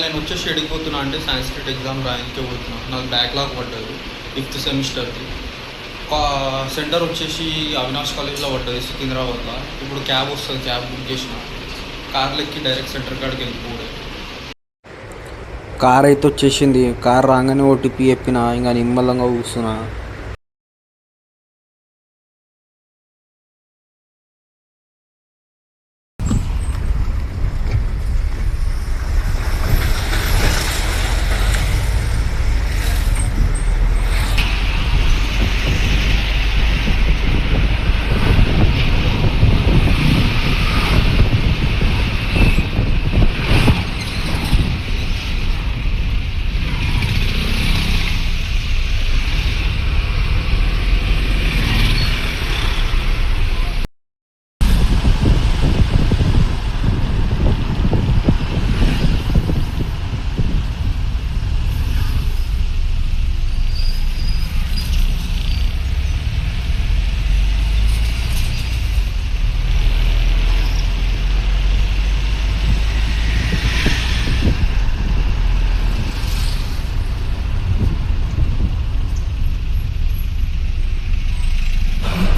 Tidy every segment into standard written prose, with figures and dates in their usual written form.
నేను వచ్చేసి ఎడిగిపోతున్నా అంటే సాంస్క్రిట్ ఎగ్జామ్ రాయనికే పోతున్నా. నాకు బ్యాక్లాగ్ పడ్డది 5th సెమిస్టర్ది. సెంటర్ వచ్చేసి అవినాష్ కాలేజ్లో పడ్డది సికింద్రాబాద్లో. ఇప్పుడు క్యాబ్ వస్తుంది, క్యాబ్ బుక్ చేసిన. కార్లు ఎక్కి డైరెక్ట్ సెంటర్ కాడికి వెళ్ళిపోవడం. కార్ అయితే వచ్చేసింది. కార్ రాగానే ఓటీపీ చెప్పిన, ఇంకా నిమ్మలంగా కూర్చున్నా.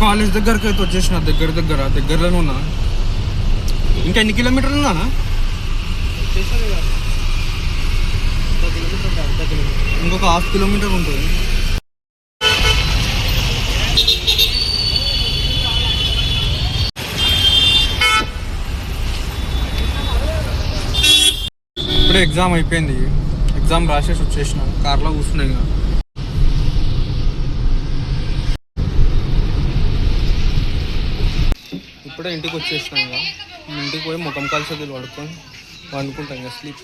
కాలేజ్ దగ్గరికి అయితే వచ్చేసిన. దగ్గరలోనే ఉన్నా. ఇంకా ఎన్ని కిలోమీటర్లు ఉన్నానా? ఇంకొక 1/2 కిలోమీటర్ ఉంటుంది. ఇప్పుడే ఎగ్జామ్ అయిపోయింది. ఎగ్జామ్ రాసేసి వచ్చేసిన. కార్లో కూర్చున్నాయి. ఇంకా ఇప్పుడే ఇంటికి వచ్చేసినా. ఇంకా ఇంటికి పోయి ముఖం కాల్చేది పడుకొని వండుకుంటాం. ఇంకా స్లీప్.